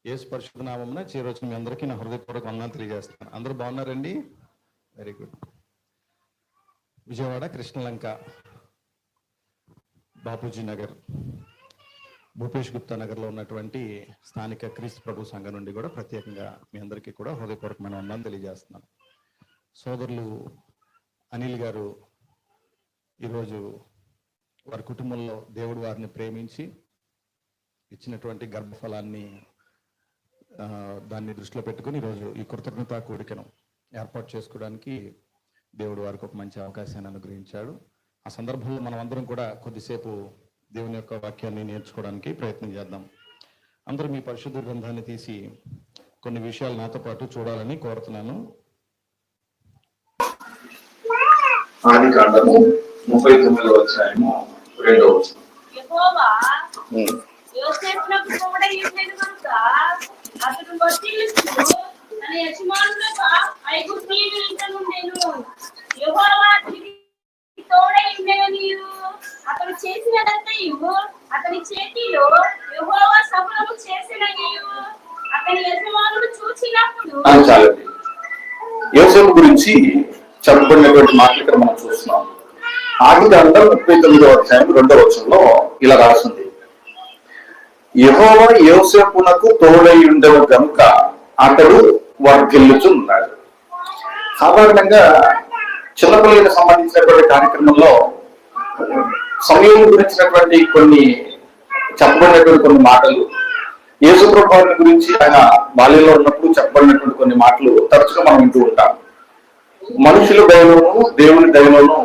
యేసు పరిశుద్ధ నామమున చేరొచ్చిన మీ అందరికీ నా హృదయపూర్వక వందనాలు తెలియజేస్తాను. అందరూ బాగున్నారండి? Very good. విజయవాడ కృష్ణలంక, బాపూజీ నగర్, భూపేష్ గుప్తా నగర్లో ఉన్నటువంటి స్థానిక క్రీస్తు ప్రభు సంఘం నుండి కూడా ప్రత్యేకంగా మీ అందరికీ కూడా హృదయపూర్వకమైన వందనాలు తెలియజేస్తున్నాను. సోదరులు అనిల్ గారు ఈరోజు వారి కుటుంబంలో దేవుడు వారిని ప్రేమించి ఇచ్చినటువంటి గర్భఫలాన్ని దాన్ని దృష్టిలో పెట్టుకుని ఈరోజు ఈ కృతజ్ఞతా కూడికను ఏర్పాటు చేసుకోవడానికి దేవుడు వారికి ఒక మంచి అవకాశాన్ని అనుగ్రహించాడు. ఆ సందర్భంలో మనం అందరం కూడా కొద్దిసేపు దేవుని యొక్క వాక్యాన్ని నేర్చుకోవడానికి ప్రయత్నం చేద్దాం. అందరూ మీ పరిశుద్ధ గ్రంథాన్ని తీసి కొన్ని విషయాలు నాతో పాటు చూడాలని కోరుతున్నాను. ఆదికాండము 39వ అధ్యాయము 2వ వచనం. యెహోవా యోసేపునకు తోడై ఉండెను గనుక అతడు వర్ధిల్లుచు తన యజమానులకు ఐగుప్తీయుని ఇంట నుండెను. యెహోవా అతనికి తోడై ఉండెననియు అతడు చేసినదంతయు అతని చేతిలో యెహోవా సఫలము చేసిననియు అతని యజమానులు చూచినప్పుడు. యోసేపు గురించి చెప్పబడినటువంటి మాటలు ఇక్కడ మనం చూస్తున్నాం. ఆదికాండం 39వ అధ్యాయం 2వ వచనంలో ఇలా రాసింది, యెహోవా యోసేపునకు తోడై ఉండెను గనుక అతడు వర్ధిల్లుచున్నాడు. సాధారణంగా చిన్నపిల్లలకు సంబంధించినటువంటి కార్యక్రమంలో సమయం గురించినటువంటి కొన్ని చెప్పబడినటువంటి కొన్ని మాటలు, యేసు ప్రభువుని గురించి ఆయన బాల్యంలో ఉన్నప్పుడు చెప్పబడినటువంటి కొన్ని మాటలు తరచుగా మనం వింటూ ఉంటాం. మనుషుల దయలోను దేవుని దయలోను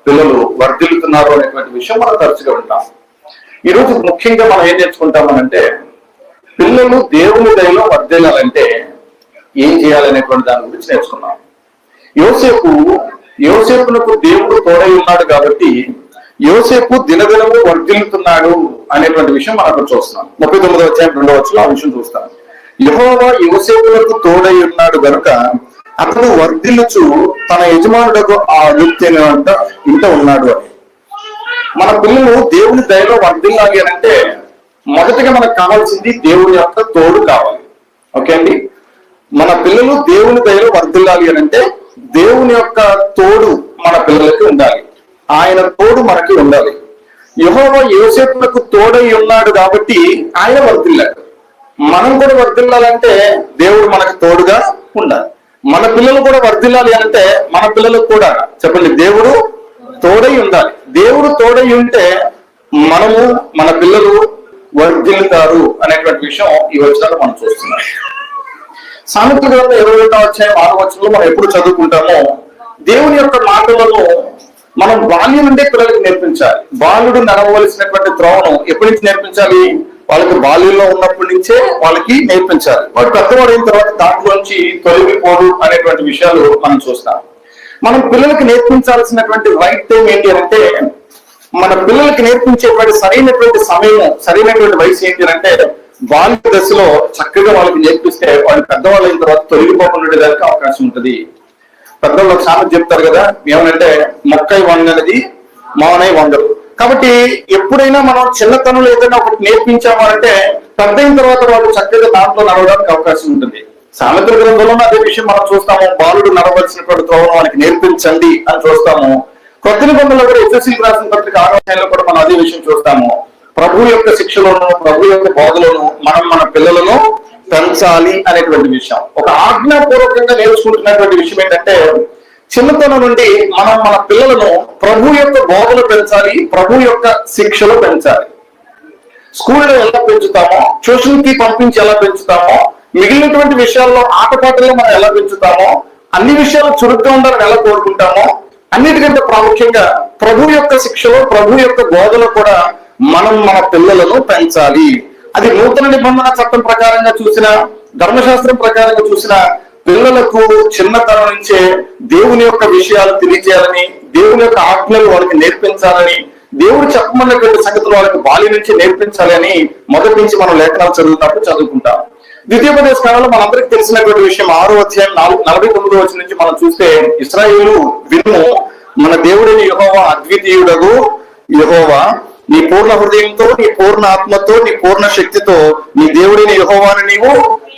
పిల్లలు వర్ధిల్లుతున్నారు అనేటువంటి విషయం మనం తరచుగా ఉంటాం. ఈరోజు ముఖ్యంగా మనం ఏం నేర్చుకుంటామనంటే, పిల్లలు దేవుని దయలో వర్ధిల్లాలంటే ఏం చేయాలనేటువంటి దాని గురించి నేర్చుకున్నాం. యోసేపునకు దేవుడు తోడై ఉన్నాడు కాబట్టి యోసేపు దినదినము వర్ధిల్లుతున్నాడు అనేటువంటి విషయం మనం అక్కడ చూస్తున్నాం. 39వ అధ్యాయం 2వ వచనంలో ఆ విషయం చూస్తాం. యెహోవా యోసేపునకు తోడై ఉన్నాడు గనుక అతడు వర్ధిల్లుచు తన యజమానుడకు ఆ ఐగుప్తు ఇంట ఉన్నాడు అని. మన పిల్లలు దేవుని దయలో వర్ధిల్లాలి అంటే మొదటిగా మనకు కావాల్సింది దేవుని యొక్క తోడు కావాలి. ఓకే అండి, మన పిల్లలు దేవుని దయలో వర్ధిల్లాలి అంటే దేవుని యొక్క తోడు మన పిల్లలకి ఉండాలి. ఆయన తోడు మనకి ఉండాలి. యెహోవా యోసేపునకు తోడై ఉన్నాడు కాబట్టి ఆయన వర్ధిల్లాడు. మనం కూడా వర్ధిల్లాలంటే దేవుడు మనకు తోడుగా ఉండాలి. మన పిల్లలు కూడా వర్ధిల్లాలి అంటే మన పిల్లలకు కూడా చెప్పండి, దేవుడు తోడై ఉండాలి. దేవుడు తోడై ఉంటే మనము మన పిల్లలు వర్ధిల్లుతారు అనేటువంటి విషయం ఈ వచనాలు మనం చూస్తున్నాం. సామెతల గ్రంథం 21వ అధ్యాయం 6వ వచనంలో మనం ఎప్పుడు చదువుకుంటామో, దేవుని యొక్క మాటలను మనం బాల్యం నుండే పిల్లలకు నేర్పించాలి. బాలుడు నడవవలసినటువంటి త్రోవను ఎప్పటి నుంచి నేర్పించాలి? వాళ్ళకి బాల్యంలో ఉన్నప్పటి నుంచే వాళ్ళకి నేర్పించాలి. వాడు పెద్దవాడైన తర్వాత దాంట్లోంచి తొలగిపోదు అనేటువంటి విషయాలు మనం చూస్తాం. మనం పిల్లలకి నేర్పించాల్సినటువంటి రైట్ టైం ఏంటి అంటే, మన పిల్లలకి నేర్పించేటువంటి సరైనటువంటి సమయం, సరైనటువంటి వయసు ఏంటి అంటే, బాల్య దశలో చక్కగా వాళ్ళకి నేర్పిస్తే వాళ్ళు పెద్దవాళ్ళు అయిన తర్వాత తొలగిపోకుండా దానికి అవకాశం ఉంటుంది. పెద్దవాళ్ళు ఒక సామెత చెప్తారు కదా, ఏమనంటే మొక్కై వంగనది మానై వంగదు. కాబట్టి ఎప్పుడైనా మనం చిన్నతనంలో ఏదైనా ఒకటి నేర్పించామంటే పెద్ద అయిన తర్వాత వాళ్ళు చక్కగా దాంట్లో నడవడానికి అవకాశం ఉంటుంది. సామెతల గ్రంథంలో అదే విషయం మనం చూస్తాము. బాలుడు నడవలసినటువంటి త్రోవను వానికి నేర్పించండి అని చూస్తాము. కొత్త నిబంధనలో కూడా ఎఫెసీయులకు రాసిన పత్రిక 6వ అధ్యాయంలో కూడా మనం అదే విషయం చూస్తాము. ప్రభు యొక్క శిక్షలోను ప్రభు యొక్క బోధలోను మనం మన పిల్లలను పెంచాలి అనేటువంటి విషయం. ఒక ఆజ్ఞాపూర్వకంగా నేర్చుకుంటున్నటువంటి విషయం ఏంటంటే, చిన్నతనం నుండి మనం మన పిల్లలను ప్రభు యొక్క బోధలు పెంచాలి, ప్రభు యొక్క శిక్షలు పెంచాలి. స్కూల్లో ఎలా పెంచుతామో, ట్యూషన్ కి పంపించి ఎలా పెంచుతామో, మిగిలినటువంటి విషయాల్లో ఆటపాటల్లో మనం ఎలా పెంచుతామో, అన్ని విషయాలు చురుగ్గా ఉండాలని ఎలా కోరుకుంటామో, అన్నిటికంటే ప్రాముఖ్యంగా ప్రభు యొక్క శిక్షలో ప్రభు యొక్క బోధలో కూడా మనం మన పిల్లలను పెంచాలి. అది నూతన నిబంధన చట్టం ప్రకారంగా చూసిన, ధర్మశాస్త్రం ప్రకారంగా చూసిన పిల్లలకు చిన్నతనం నుంచే దేవుని యొక్క విషయాలు తెలియజేయాలని, దేవుని యొక్క ఆజ్ఞలు వాళ్ళకి నేర్పించాలని, దేవుడు చెప్పమన్నటువంటి సంగతులు వాళ్ళకి బాల్యం నుంచి నేర్పించాలి అని మొదటి నుంచి మనం లేఖనాలు చదువుతున్నప్పుడు చదువుకుంటాం. ద్వితీయోపదేశ కాలంలో మనందరికీ తెలిసినటువంటి విషయం 6వ అధ్యాయం 49వ వచనం నుంచి మనం చూస్తే, ఇశ్రాయేలు వినుము, మన దేవుడైన యెహోవా అద్వితీయుడగు యెహోవా, నీ పూర్ణ హృదయంతో, నీ పూర్ణ ఆత్మతో, నీ పూర్ణ శక్తితో నీ దేవుడిని యెహోవాను నీవు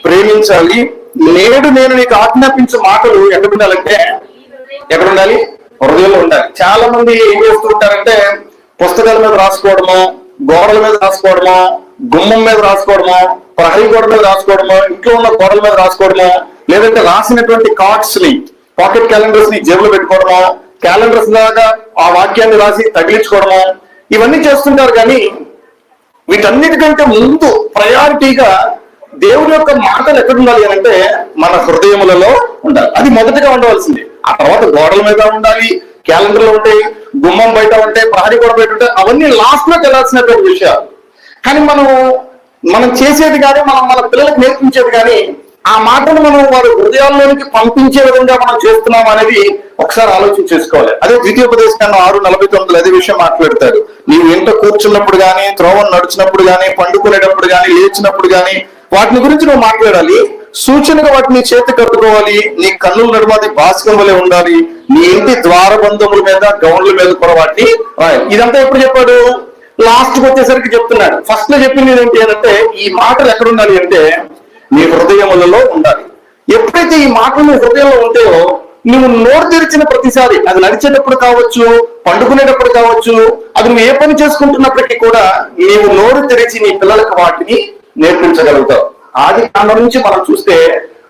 ప్రేమించాలి. నేడు నేను నీకు ఆజ్ఞాపించే మాటలు ఎక్కడ ఉండాలంటే, ఎక్కడ ఉండాలి? హృదయంలో ఉండాలి. చాలా మంది ఏం చేస్తూ ఉంటారంటే పుస్తకాల మీద రాసుకోవడము, గోడల మీద రాసుకోవడము, గుమ్మం మీద రాసుకోవడము, ప్రహరీ గోడ మీద రాసుకోవడము, ఇంట్లో ఉన్న గోడల మీద రాసుకోవడము, లేదంటే రాసినటువంటి కార్డ్స్ ని, పాకెట్ క్యాలెండర్స్ ని జేబులో పెట్టుకోవడము, క్యాలెండర్స్ లాగా ఆ వాక్యాన్ని రాసి తగిలించుకోవడము, ఇవన్నీ చేస్తుంటారు. కానీ వీటన్నిటికంటే ముందు ప్రయారిటీగా దేవుని యొక్క మాటలు ఎక్కడ ఉండాలి అని అంటే మన హృదయములలో ఉండాలి. అది మొదటిగా ఉండవలసింది. ఆ తర్వాత గోడల మీద ఉండాలి, క్యాలెండర్లు ఉంటాయి, గుమ్మం బయట ఉంటాయి, ప్రహరీ గోడ బయట ఉంటాయి, అవన్నీ లాస్ట్ లో తెలాల్సినటువంటి విషయాలు. కానీ మనం చేసేది కానీ మన పిల్లలకు నేర్పించేది కానీ ఆ మాటను మనం వారి హృదయాల్లోనికి పంపించే విధంగా మనం చేస్తున్నాం అనేది ఒకసారి ఆలోచన చేసుకోవాలి. అదే ద్వితీయోపదేశకాండం 6:49 అదే విషయం మాట్లాడతాడు. నీవు ఇంట కూర్చున్నప్పుడు కానీ, త్రోవను నడిచినప్పుడు కానీ, పండుకునేటప్పుడు కానీ, లేచినప్పుడు కానీ వాటిని గురించి నువ్వు మాట్లాడాలి. సూచనగా వాటిని చేతి కట్టుకోవాలి. నీ కన్నుల నడుమది భాస్కం వలె ఉండాలి. నీ ఇంటి ద్వారబంధముల మీద, గౌన్ల మీద కూడా వాటిని రాయాలి. ఇదంతా ఎప్పుడు చెప్పాడు? లాస్ట్ కి వచ్చేసరికి చెప్తున్నాడు. ఫస్ట్ లో చెప్పింది ఏంటి అంటే ఈ మాటలు ఎక్కడ ఉండాలి అంటే నీ హృదయములలో ఉండాలి. ఎప్పుడైతే ఈ మాటలు నీ హృదయంలో ఉంటాయో నువ్వు నోరు తెరిచిన ప్రతిసారి, అది నడిచేటప్పుడు కావచ్చు, పండుకునేటప్పుడు కావచ్చు, అది నువ్వు ఏ పని చేసుకుంటున్నప్పటికీ కూడా నీవు నోరు తెరిచి నీ పిల్లలకు వాటిని నేర్పించగలుగుతావు. ఆది కాండం నుంచి మనం చూస్తే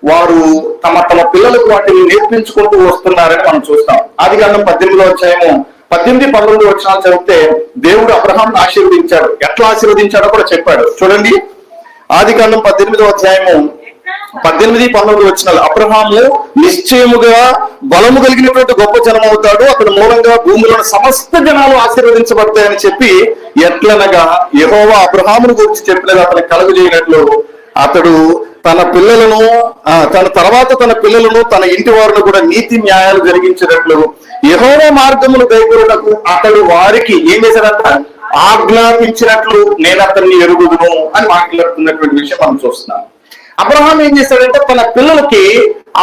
వారు తమ పిల్లలకు వాటిని నేర్పించుకుంటూ వస్తున్నారని మనం చూస్తాం. ఆది కాండం 18వ అధ్యాయము 18-19 వచనాలు చదివితే దేవుడు అబ్రహాంను ఆశీర్వదించాడు. ఎట్లా ఆశీర్వదించాడో కూడా చెప్పాడు. చూడండి, ఆది కాండం 18వ అధ్యాయము 18-19 వచనాలు. అబ్రహాము నిశ్చయముగా బలము కలిగినటువంటి గొప్ప జనం అవుతాడు, అతని మూలంగా భూమిలోని సమస్త జనాలు ఆశీర్వదించబడతాయని చెప్పి, ఎట్లనగా యెహోవా అబ్రహామును గురించి చెప్పినది అతను కలుగజేయనట్లు అతడు తన పిల్లలను తన పిల్లలను తన ఇంటి వారిని కూడా నీతి న్యాయాలు జరిగించినట్లు యెహోవా మార్గమును గైకొనుటకు అతడు వారికి ఏం చేశాడంట? ఆజ్ఞాపించినట్లు నేను అతన్ని ఎరుగుదును అని మాట్లాడుతున్నటువంటి విషయం మనం చూస్తున్నాం. అబ్రహాం ఏం చేశాడంటే తన పిల్లలకి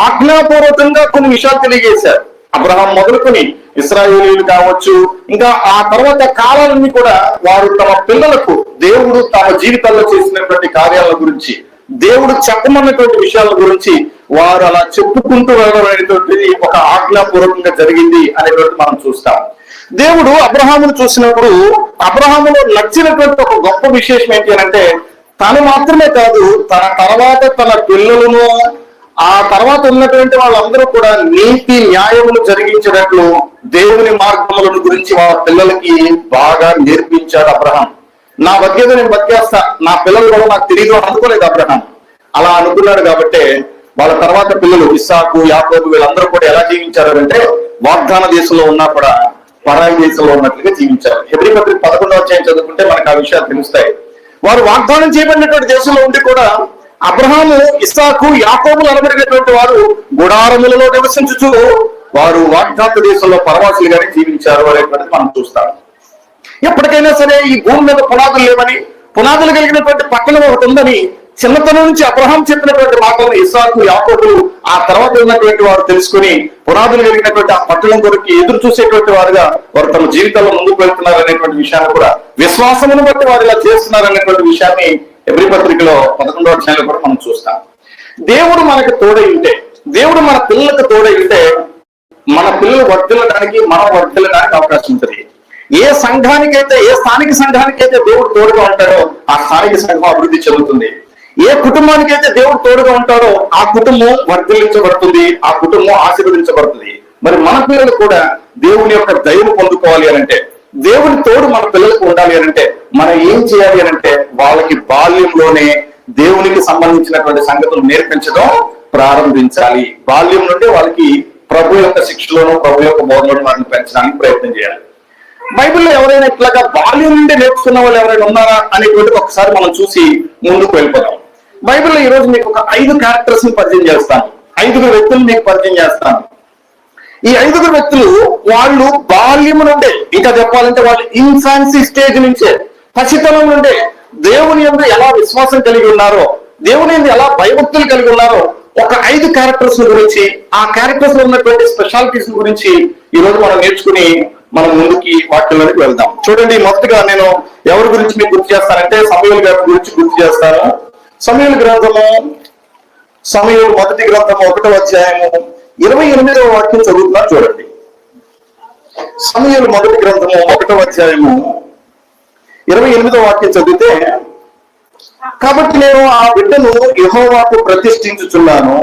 ఆజ్ఞాపూర్వకంగా కొన్ని విషయాలు తెలియజేశారు. అబ్రహాం మొదలుకొని ఇశ్రాయేలీయులు కావచ్చు, ఇంకా ఆ తర్వాత కాలాలన్నీ కూడా వారు తమ పిల్లలకు దేవుడు తమ జీవితాల్లో చేసినటువంటి కార్యాల గురించి, దేవుడు చెప్పమన్నటువంటి విషయాల గురించి వారు అలా చెప్పుకుంటూ వెళ్ళడం అనేటువంటిది ఒక ఆజ్ఞాపూర్వకంగా జరిగింది అనేటువంటి మనం చూస్తాం. దేవుడు అబ్రహామును చూసినప్పుడు అబ్రహాములో నచ్చినటువంటి ఒక గొప్ప విశేషం ఏంటి అంటే తను మాత్రమే కాదు, తన తర్వాత తన పిల్లలను, ఆ తర్వాత ఉన్నటువంటి వాళ్ళందరూ కూడా నీతి న్యాయములు జరిగించినట్లు దేవుని మార్గములను గురించి వాళ్ళ పిల్లలకి బాగా నేర్పించాడు అబ్రహాం. నా బతికేదో నేను బతికేస్తా, నా పిల్లలు కూడా నాకు తెలియదు అనుకోలేదు అబ్రహాం. అలా అనుకున్నాడు కాబట్టి వాళ్ళ తర్వాత పిల్లలు ఇస్సాకు, యాకోబు వీళ్ళందరూ కూడా ఎలా జీవించారు అంటే వాగ్దాన దేశంలో ఉన్నా కూడా పరాయి దేశంలో ఉన్నట్లుగా జీవించారు. హెబ్రీ పత్రిక 11వ అధ్యాయం చదువుకుంటే మనకు ఆ విషయాలు తెలుస్తాయి. వారు వాగ్దానం చేయబడినటువంటి దేశంలో ఉండి కూడా అబ్రహాము, ఇస్సాకు, యాకోబులు అనబడినటువంటి వారు గుడారములలో నివసించుచు వారు వాగ్దాత దేశంలో పరవాసులుగానే జీవించారు అనేటువంటిది మనం చూస్తాం. ఎప్పటికైనా సరే ఈ భూమి మీద పునాదులు లేవని, పునాదులు కలిగినటువంటి పట్టణం ఒకటి ఉందని చిన్నతనం నుంచి అబ్రహాం చెప్పినటువంటి మాటలను ఇస్సాకు, యాకోబులు ఆ తర్వాత ఉన్నటువంటి వారు తెలుసుకుని పునాదులు కలిగినటువంటి ఆ పట్టణం కొరకు ఎదురు చూసేటువంటి వారుగా వారు తమ జీవితంలో ముందుకు వెళ్తున్నారు అనేటువంటి విషయాన్ని కూడా, విశ్వాసమును బట్టి వారు ఇలా చేస్తున్నారు అనేటువంటి విషయాన్ని హెబ్రీ పత్రికలో 11వ అధ్యాయంలో కూడా మనం చూస్తాం. దేవుడు మనకు తోడై ఉంటే, దేవుడు మన పిల్లలకు తోడై ఉంటే మన పిల్లలు వర్ధిల్లడానికి, మనం వర్ధిల్లడానికి అవకాశం ఉంటుంది. ఏ సంఘానికైతే, ఏ స్థానిక సంఘానికైతే దేవుడు తోడుగా ఉంటాడో ఆ స్థానిక సంఘం అభివృద్ధి చెందుతుంది. ఏ కుటుంబానికైతే దేవుడు తోడుగా ఉంటాడో ఆ కుటుంబం వర్ధిల్లించబడుతుంది, ఆ కుటుంబం ఆశీర్వదించబడుతుంది. మరి మన పిల్లలు కూడా దేవుని యొక్క దయను పొందుకోవాలి అనంటే, దేవుని తోడు మన పిల్లలకు ఉండాలి అనంటే మనం ఏం చేయాలి అనంటే వాళ్ళకి బాల్యంలోనే దేవునికి సంబంధించినటువంటి సంగతులు నేర్పించడం ప్రారంభించాలి. బాల్యం నుండి వాళ్ళకి ప్రభు యొక్క శిక్షలోను, ప్రభు యొక్క బోధనను వారిని పెంచడానికి ప్రయత్నం చేయాలి. బైబిల్లో ఎవరైనా ఇట్లాగా బాల్యం నుండి నేర్చుకున్న వాళ్ళు ఎవరైనా ఉన్నారా అనేటువంటి ఒకసారి మనం చూసి ముందుకు వెళ్ళిపోదాం. బైబిల్లో ఈ రోజు మీకు ఒక 5 క్యారెక్టర్స్ ని పరిచయం చేస్తాను, 5 వ్యక్తులు మీకు పరిచయం చేస్తాను. ఈ 5 వ్యక్తులు వాళ్ళు బాల్యం నుండే, ఇంకా చెప్పాలంటే వాళ్ళు ఇన్ఫాన్సీ స్టేజ్ నుంచే, పసితనం నుండే దేవుని యందు ఎలా విశ్వాసం కలిగి ఉన్నారో, దేవుని యందు ఎలా భయభక్తులు కలిగి ఉన్నారో ఒక 5 క్యారెక్టర్స్ గురించి, ఆ క్యారెక్టర్స్ లో ఉన్నటువంటి స్పెషాలిటీస్ గురించి ఈ రోజు మనం నేర్చుకుని మనం ముందుకి వాక్యంలోకి వెళ్దాం. చూడండి, మొదటిగా నేను ఎవరి గురించి మీకు గుర్తు చేస్తానంటే సమూయేలు గారి గురించి గుర్తు చేస్తాను. సమూయేలు గ్రంథము, సమూయేలు మొదటి గ్రంథము 1వ అధ్యాయము 28వ వాక్యం చదువుతున్నా చూడండి. సమూయేలు మొదటి గ్రంథము 1వ అధ్యాయము 28వ వాక్యం చదివితే, కాబట్టి నేను ఆ బిడ్డను యెహోవాకు ప్రతిష్ఠించుచున్నాను,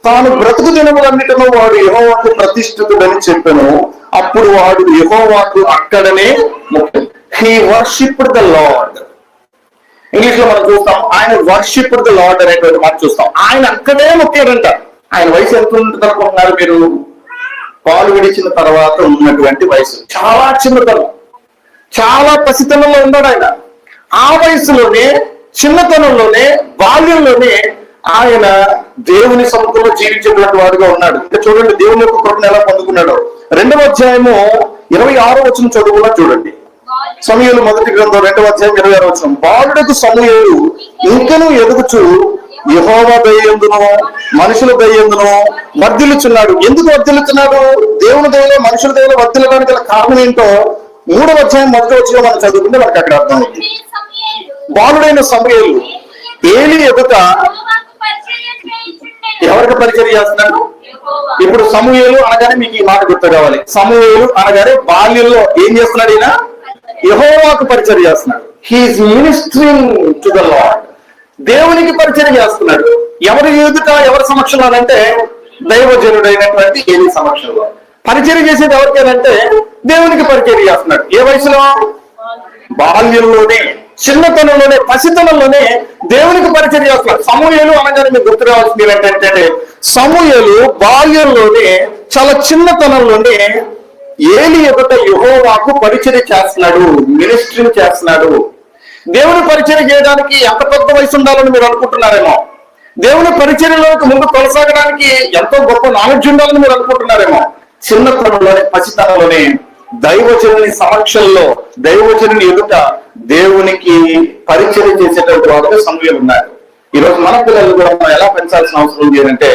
తాను బ్రతుకు దినములన్నిటిలో వాడు యెహోవాకు ప్రతిష్ఠితుడని చెప్పాను. అప్పుడు వాడు యెహోవాకు అక్కడనే he worshipped the lord. English లో మనం చూస్తాం ఆయన వర్షిప్డ్ ద లార్డ్ అనేటువంటి మాట చూస్తాం. ఆయన అక్కడే మొక్కాడంట. ఆయన వయసు ఎంత ఉంటుంది అనుకుంటున్నారు మీరు? పాలు విడిచిన తర్వాత ఉన్నటువంటి వయసు చాలా చిన్నతనం, చాలా పసితనంలో ఉన్నాడు ఆయన. ఆ వయసులోనే, చిన్నతనంలోనే, బాల్యంలోనే ఆయన దేవుని సముఖంలో జీవించేటువంటి వాడుగా ఉన్నాడు. ఇంకా చూడండి దేవుని యొక్క కృపను ఎలా పొందుకున్నాడో. 2వ అధ్యాయము 26వ వచనం చదువుకున్నా చూడండి. సమూయేలు మొదటి గ్రంథం 2వ అధ్యాయం 26వ వచనం. బాలుడకు సమూయేలు ఇంకనూ ఎదుగుచు యెహోవా దయయందును మనుషుల దయయందును వర్ధిల్లుచున్నాడు. ఎందుకు వర్ధిల్లుచున్నాడు? దేవుని దయలో, మనుషుల దయలో వర్ధిల్లడానికి గల కారణం ఏంటో 3వ అధ్యాయం 1వ వచనం మనం చదువుకుంటే మనకు అక్కడ అర్థమవుతుంది. బాలుడైన సమూయేలు ఏలీ ఎదుట ఎవరికి పరిచయం చేస్తున్నాడు? ఇప్పుడు సమూయేలు అనగానే మీకు ఈ మాట గుర్తు కావాలి. సమూయేలు అనగానే బాల్యంలో ఏం చేస్తున్నాడు? ఈయన యెహోవాకు పరిచయం చేస్తున్నాడు. He is ministering to the Lord. దేవునికి పరిచయం చేస్తున్నాడు. ఎవరి ఎదుట, ఎవరి సమక్షంలో అంటే దైవజనుడైనటువంటి ఏలీ సమక్షంలో. పరిచయం చేసేది ఎవరికేనంటే దేవునికి పరిచయం చేస్తున్నాడు. ఏ వయసులో? బాల్యంలోనే, చిన్నతనంలోనే, పసితనంలోనే దేవునికి పరిచయం చేస్తున్నాడు. సమూయేలు అనగానే మీకు గుర్తు రావాల్సింది ఏంటంటే సమూయేలు బాల్యంలోనే, చాలా చిన్నతనంలోనే ఏలీ ఎదుట యెహోవాకు పరిచయం చేస్తున్నాడు, మినిస్ట్రింగ్ చేస్తున్నాడు. దేవుని పరిచయం చేయడానికి ఎంత పెద్ద వయసు ఉండాలని మీరు అనుకుంటున్నారేమో. దేవుని పరిచర్యలోకి ముందు కొనసాగడానికి ఎంతో గొప్ప నాలెడ్జ్ ఉండాలని మీరు అనుకుంటున్నారేమో. చిన్నతనంలోనే, పసితనంలోనే దైవజనుని సమక్షంలో, దైవజనుని ఎదుట దేవునికి పరిచయం చేసేటువంటి వాడుగా సమూయేలు ఉన్నారు. ఈరోజు మన పిల్లలు కూడా మనం ఎలా పెంచాల్సిన అవసరం ఉంది అంటే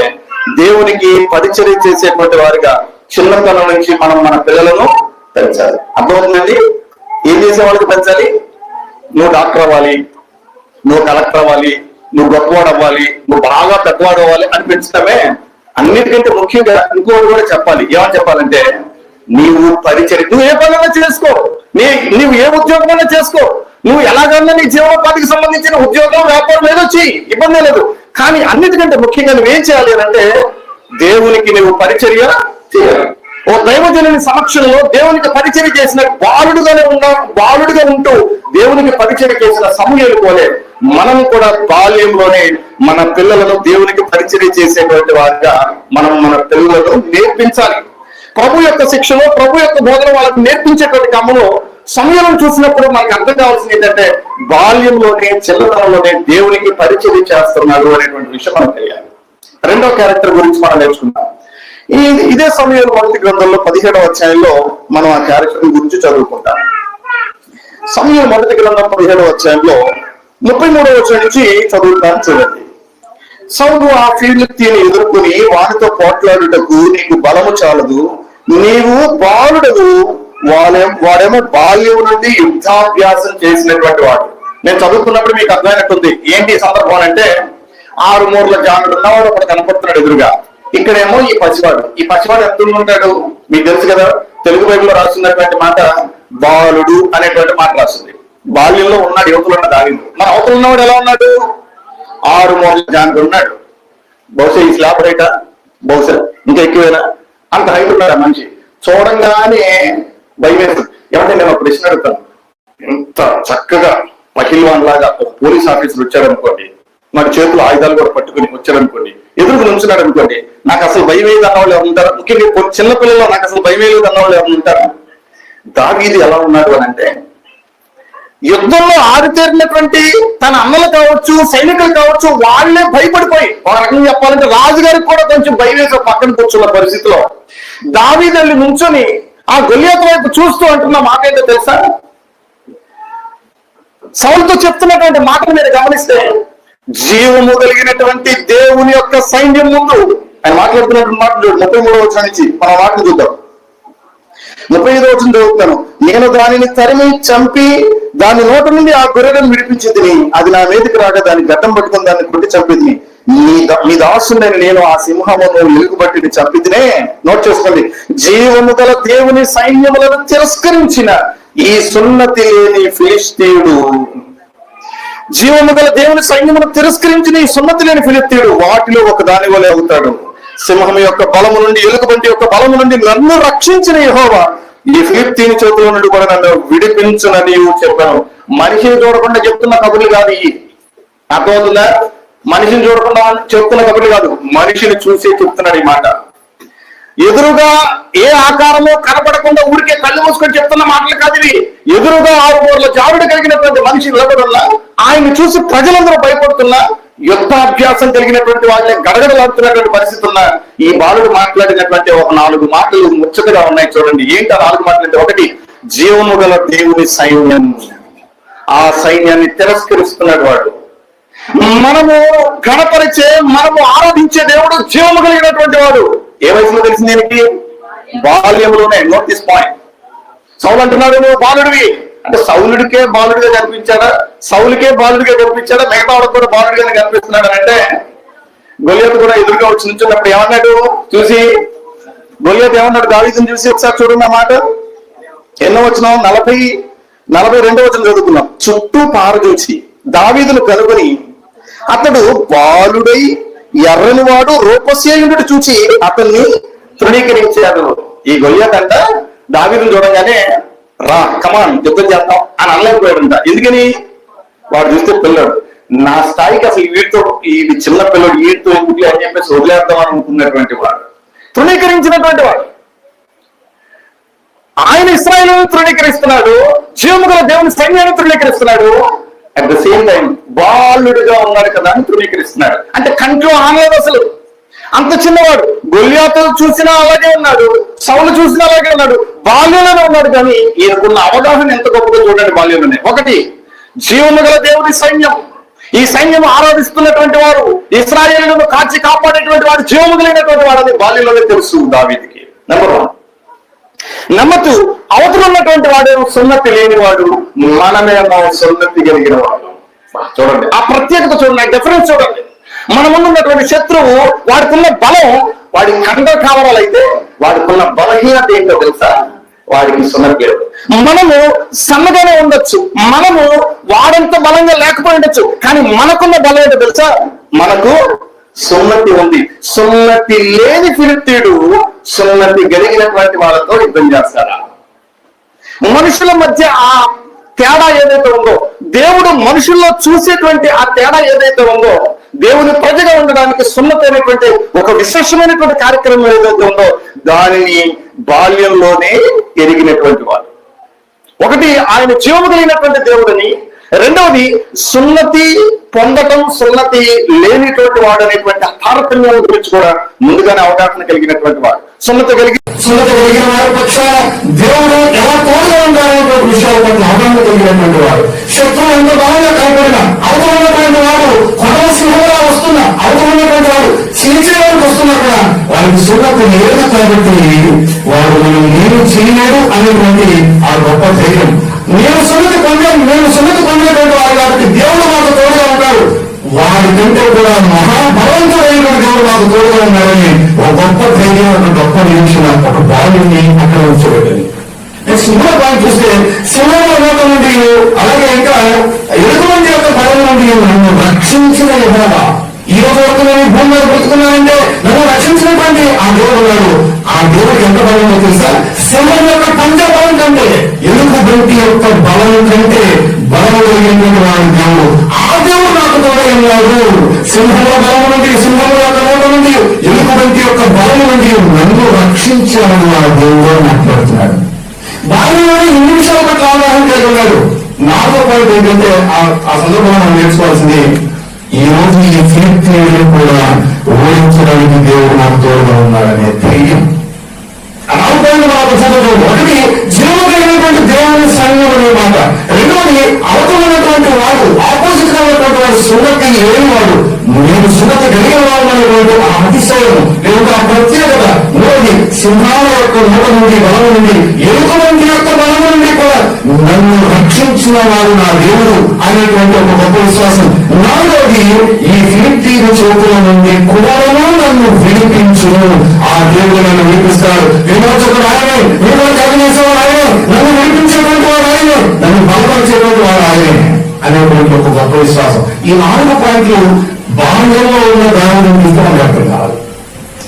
దేవునికి పరిచయం చేసేటువంటి వారిగా చిన్నతనం నుంచి మనం మన పిల్లలను పెంచాలి. అర్థమవుతుందండి? ఏం చేసే వాళ్ళకి పెంచాలి? నువ్వు డాక్టర్ అవ్వాలి, నువ్వు కలెక్టర్ అవ్వాలి, నువ్వు గొప్పవాడు అవ్వాలి, నువ్వు బాగా పెద్దవాడు అవ్వాలి అని పెంచడమే. అన్నిటికంటే ముఖ్యంగా ఇంకోటి కూడా చెప్పాలి. ఏమని చెప్పాలంటే నీవు పరిచయం, నువ్వు ఏ పనైనా చేసుకో, నువ్వు ఏ ఉద్యోగమైనా చేసుకో, నువ్వు ఎలాగన్నా నీ జీవనోపాధికి సంబంధించిన ఉద్యోగం, వ్యాపారం ఏదో చెయ్యి, ఇబ్బంది లేదు. కానీ అన్నిటికంటే ముఖ్యంగా నువ్వేం చేయాలి అంటే దేవునికి నువ్వు పరిచర్య చేయాలి. ఓ దైవజనుని సమక్షంలో దేవునికి పరిచయం చేసిన బాలుడుగా ఉంటూ దేవునికి పరిచయం చేసిన సమూయేలు పోలే మనం కూడా బాల్యంలోనే మన పిల్లలను దేవునికి పరిచయం చేసేటువంటి వారిగా మనం మన పిల్లలను నేర్పించాలి. ప్రభు యొక్క శిక్షలో, ప్రభు యొక్క బోధన వాళ్ళకు నేర్పించేటువంటి క్రమంలో సమయం చూసినప్పుడు మనకు అర్థం కావాల్సింది ఏంటంటే బాల్యంలోనే, చిన్నతనంలోనే దేవునికి పరిచయం చేస్తున్నాడు అనేటువంటి విషయం మనకు తెలియాలి. 2వ క్యారెక్టర్ గురించి మనం నేర్చుకుందాం. ఇదే సమయంలో మొదటి గ్రంథంలో 17వ అధ్యాయంలో మనం ఆ క్యారెక్టర్ గురించి చదువుకుంటాం. సమయం మొదటి గ్రంథం 17వ అధ్యాయంలో 33వ వచనం నుంచి చదువుతాను చూడండి. సౌలు ఆ ఫిలిష్తీయుని ఎదుర్కొని వానితో పోట్లాడుటకు నీకు బలము చాలదు, నీవు బాలుడవు. వాడేమో బాల్యం నుండి యుద్ధాభ్యాసం చేసినటువంటి వాడు. నేను చదువుతున్నప్పుడు మీకు అర్థమైనట్టుంది. ఏంటి సందర్భం అంటే 6 మూరల జానుడు ఉన్నవాడు ఒకటి కనపడుతున్నాడు ఎదురుగా. ఇక్కడేమో ఈ పసివాడు ఎంత ఉంటాడు మీకు తెలుసు కదా. తెలుగు బైబిల్లో రాస్తున్నటువంటి మాట బాలుడు అనేటువంటి మాట రాస్తుంది. బాల్యంలో ఉన్నాడు, యువతలు ఉన్న దాగిండు. మన అవతలు ఉన్నవాడు ఎలా ఉన్నాడు? 6 మూరల జానుడు ఉన్నాడు. బహుశా ఈ స్లాబ్ హైటా, బహుశా ఇంకా ఎక్కువైనా అంత హైట్ ఉన్నాడు ఆ మనిషి. చూడంగానే భయం వేస్తుంది. ఏమంటే నేను ఒక ప్రశ్న అడుగుతాను. ఎంత చక్కగా పహిల్వాన్ లాగా ఒక పోలీస్ ఆఫీసర్ వచ్చాడనుకోండి, మరి చేతులు ఆయుధాలు కూడా పట్టుకుని వచ్చాడనుకోండి, ఎదురుకు నుంచున్నాడు అనుకోండి, నాకు అసలు భయం వేయదు అన్నవాళ్ళు ఎవరు ఉంటారా? ముఖ్యంగా చిన్నపిల్లల్లో నాకు అసలు భయం వేయలేదు అన్నవాళ్ళు ఎవరు ఉంటారా? దావీదు ఎలా ఉన్నాడు అని అంటే యుద్ధంలో ఆరితేరినటువంటి తన అన్నలు కావచ్చు, సైనికులు కావచ్చు, వాళ్ళే భయపడిపోయి, ఒక రకంగా చెప్పాలంటే రాజుగారికి కూడా కొంచెం భయం వేసే పక్కన కూర్చున్న పరిస్థితిలో దావీదు వెళ్ళి నుంచొని ఆ గొలియాతు వైపు చూస్తూ అంటున్న మాట ఏంటో తెలుసా? సౌలుతో చెప్తున్నటువంటి మాటలు మీరు గమనిస్తే జీవము కలిగినటువంటి దేవుని యొక్క సైన్యం ముందు ఆయన మాట్లాడుతున్నటువంటి మాటలు 33వ వచనం నుంచి మనం మాటలు చూద్దాం. 35వ వచనం చదువుతాను. నేను దానిని తరిమి చంపి దాని నోట నుండి ఆ గొర్రెలను విడిపించింది. అది నా మీదకి రాగా దాన్ని గడ్డం పట్టుకుని దాన్ని కొట్టి చంపింది. మీ దాసుడైన నేను ఆ సింహమును ఎలుగుబట్టిని చంపిదినే. నోట్ చేసుకోండి. జీవము గల దేవుని సైన్యములను తిరస్కరించిన ఈ సున్నతి లేని ఫిలిష్తీయుడు, జీవము గల దేవుని సైన్యమును తిరస్కరించిన ఈ సున్నతి లేని ఫిలిష్తీయుడు వాటిలో ఒక దాని వలె అవుతాడు. సింహం యొక్క బలము నుండి, ఎలుగుబంటి యొక్క బలము నుండి నన్ను రక్షించిన యెహోవా ఈ ఫిలిష్తీయుని చేతిలో నుండి కూడా నన్ను విడిపించునని చెప్పాను. మనిషిని చూడకుండా చెప్తున్న కబుర్లు కాదు ఇవి. అర్థమవుతుందా? మనిషిని చూడకుండా చెప్తున్న కబుర్లు కాదు, మనిషిని చూసి చెప్తున్నాడు ఈ మాట. ఎదురుగా ఏ ఆకారమో కనపడకుండా ఊరికే కళ్ళు మూసుకొని చెప్తున్న మాటలు కాదు ఇవి. ఎదురుగా 6 మూరల జారుడు కలిగినటువంటి మనిషి నిలబడున్నా, ఆయన్ని చూసి ప్రజలందరూ భయపడుతున్నా, యుద్ధాభ్యాసం కలిగినటువంటి వాళ్ళని గడగడలాడుతున్నటువంటి పరిస్థితి ఉన్న ఈ బాలుడు మాట్లాడినటువంటి ఒక 4 మాటలు ముచ్చటగా ఉన్నాయి. చూడండి, ఏంటి ఆ 4 మాటలు అంటే, ఒకటి, జీవము గల దేవుని సైన్యం. ఆ సైన్యాన్ని తిరస్కరిస్తున్నాడు వాడు. మనము గణపరిచే, మనము ఆరాధించే దేవుడు జీవము కలిగినటువంటి వాడు. ఏ వయసులో తెలిసింది దీనికి? బాల్యంలోనే. Note this point. సౌలు అంటున్నాడు నువ్వు బాలుడివి అంటే, సౌలుడికే బాలుడిగా కనిపించాడా? సౌలుకే బాలుడిగా కనిపించాడా? మిగతా వాళ్ళకి కూడా బాలుడిగానే కనిపిస్తున్నాడు అంటే, గొలియాతు కూడా ఎదురుగా వచ్చి నిల్చున్నప్పుడు ఏమన్నాడు చూసి? గొలియాతు ఏమన్నాడు దావీదుని చూసి? ఒకసారి చూడండి ఆ మాట. ఎన్నో వచనం? 42వ వచనం చదువుకున్నాం. చుట్టూ పారదూచి దావీదును కనుగొని అతడు బాలుడై ఎర్రని వాడు రూపసేయుడు చూచి అతన్ని తృణీకరించాడు. ఈ గొలియాతు అంట దావీదును చూడగానే రా కమాన్ యుద్ధం చేద్దాం అని అనలేకపోయాడంట. ఎందుకని? వాడు చూస్తే పిల్లడు, నా స్థాయికి అసలు వీటితో, ఈ చిన్న పిల్లడు వీటితో ఎందుకు అని చెప్పేసి వదిలేద్దాం అని అనుకున్నటువంటి వాడు, తృణీకరించినటువంటి వాడు. ఆయన ఇశ్రాయేలును తృణీకరిస్తున్నాడు, జీవము గల దేవుని సైన్యాన్ని తృణీకరిస్తున్నాడు. అట్ ద సేమ్ టైం బాలుడిగా ఉన్నాడు కదా అని తృణీకరిస్తున్నాడు. అంటే కంట్లో ఆనలేదు అసలు. అంత చిన్నవాడు. గొలియాతు చూసినా అలాగే ఉన్నాడు, సౌలు చూసినా అలాగే ఉన్నాడు, బాల్యంలోనే ఉన్నాడు. కానీ ఈయనకున్న అవగాహన ఎంత గొప్పగా చూడండి. బాల్యంలోనే ఒకటి, జీవము గల దేవుని సైన్యం. ఈ సైన్యం ఆరాధిస్తున్నటువంటి వారు, ఇశ్రాయేలును కాచి కాపాడేటువంటి వాడు జీవము కలిగినటువంటి వాడు అని బాల్యంలోనే తెలుసు దావీదుకి. నెంబర్ 1. నెంబర్ 2, అవతల ఉన్నటువంటి వాడేమో సున్నతి లేనివాడు, మనమేమో సున్నతి కలిగిన వాడు. చూడండి ఆ ప్రత్యేకత, చూడండి ఆ డిఫరెన్స్ చూడండి. మన ముందు ఉన్నటువంటి శత్రువు, వాడికున్న బలం వాడి కండ కావరాలైతే, వాడికున్న బలహీనత ఏంటో తెలుసా? వాడికి సున్నతి లేదు. మనము సన్నగానే ఉండొచ్చు, మనము వాడంత బలంగా లేకపోయి ఉండొచ్చు, కానీ మనకున్న బలం ఏంటో తెలుసా? మనకు సున్నతి ఉంది. సున్నతి లేని ఫిలిష్తీయుడు సున్నతి కలిగినటువంటి వాళ్ళతో యుద్ధం చేస్తారా? మనుషుల మధ్య ఆ తేడా ఏదైతే ఉందో, దేవుడు మనుషుల్లో చూసేటువంటి ఆ తేడా ఏదైతే ఉందో, దేవుని ప్రజగా ఉండడానికి సున్నతి అనేటువంటి ఒక విశేషమైనటువంటి కార్యక్రమం ఏదైతే ఉందో, దానిని బాల్యంలోనే ఎరిగినటువంటి వాడు. ఒకటి, ఆయన జీవము కలిగినటువంటి దేవుడిని. రెండవది, సున్నతి పొందటం, సున్నతి లేనిటువంటి వాడు అనేటువంటి తారతమ్యాల గురించి కూడా ముందుగానే అవగాహన కలిగినటువంటి వాడు. సున్నతి కలిగిన వారి పక్షాన దేవుడు ఎలా తోడుగా ఉండాలనేటువంటి విషయాల పట్ల అవగాహన కలిగినటువంటి వాడు. శత్రువు ఎంత బలంగా కనపడినా, అవతలమైనటువంటి వాడు కొడవ సింహంగా వస్తున్నా, అవతలమైనటువంటి వాడు చీల్చేవాడికి వస్తున్నా కూడా వారికి సున్నతి లేదు కాబట్టి వాడు మనం నేను చేయలేడు అనేటువంటి ఆ గొప్ప ధైర్యం. నేను సున్నతి పొందినటువంటి వాడు కాబట్టి దేవుడు మాకు తోడుగా ఉంటాడు. వాడి కంటే కూడా మహాబలవంతుడైనటువంటి దేవుడు మాకు తోడుగా ఉన్నాడని ఒక గొప్ప ధైర్యం, ఒక గొప్ప నిరీక్షణ, ఒక బాల్యాన్ని అక్కడ ఉంచబడింది. నెక్స్ట్ ఇంకో పాయింట్ చూస్తే, సింహంలో నోట నుండి, అలాగే ఇంకా ఎలుగుబంటి యొక్క బలం నుండి నన్ను రక్షించిన యెహోవా. ఈ రోజు వరకు నేను భూమి మీద బ్రతుకున్నానంటే నన్ను రక్షించినటువంటి ఆ దేవుడు ఉన్నాడు. ఆ దేవుడికి ఎంత బలమో తెలుసా? సింహం యొక్క పంజ బలం కంటే, ఎలుగుబంటి యొక్క బలం కంటే బలం కలిగినటువంటి వాడు దేవుడు. ఆ దేవుడు నాకు తోడై ఉన్నాడు. సింహంలో బలం నుండి, సింహం యొక్క నోట నుండి, ఎలుగుబంటి యొక్క బలం నుండి నన్ను రక్షించాలని ఆ దేవుడు మాట్లాడుతున్నాడు. బాల్యంలోనే 2 నిమిషాల పట్ల అవగాహన కలిగి ఉన్నాడు. 4వ పాయింట్ ఏంటంటే, ఆ సందర్భంలో మనం నేర్చుకోవాల్సింది, ఈ రోజు ఈ ఫిలిష్తీయులను కూడా ఓడించడానికి దేవుడు నాకు తోడుగా ఉన్నాడనే ధైర్యం. 4 పాయింట్లు మనకు చదువు. ఒకటి, జీవము కలిగినటువంటి దేవుని సైన్యం అనే మాట. రెండవది, అవతలమైనటువంటి వాడు, ఆపోజిట్ గా ఉన్నటువంటి వాడు సున్నతి లేనివాడు, నేను సున్నతి కలిగిన వాడు అనేటువంటి ఆ అతిశయం లేదా ఆ ప్రత్యేకత. మూడవది, సింహాల యొక్క నోట నుండి, బలం నుండి, ఎలుక వంటి యొక్క బలము నుండి కూడా నన్ను రక్షించిన వాడు నా దేవుడు అనేటువంటి ఒక గొప్ప విశ్వాసం. నాలోని ఈ ఫిలిప్పీల చేతుల నుండి కూడాను నన్ను విడిపించును. ఆ దేవుడు నన్ను విడిపిస్తాడు. విమోచకుడు ఆయనే, విమోచకుడు ఆయనే, నన్ను విడిపించేటువంటి వాడు ఆయనే, నన్ను బలపరిచేటువంటి వాడు ఆయనే అనేటువంటి ఒక గొప్ప విశ్వాసం. ఈ 4 పాయింట్లు బాల్యంలో ఉన్న దాని నుండి మనకు అర్థం కావాలి.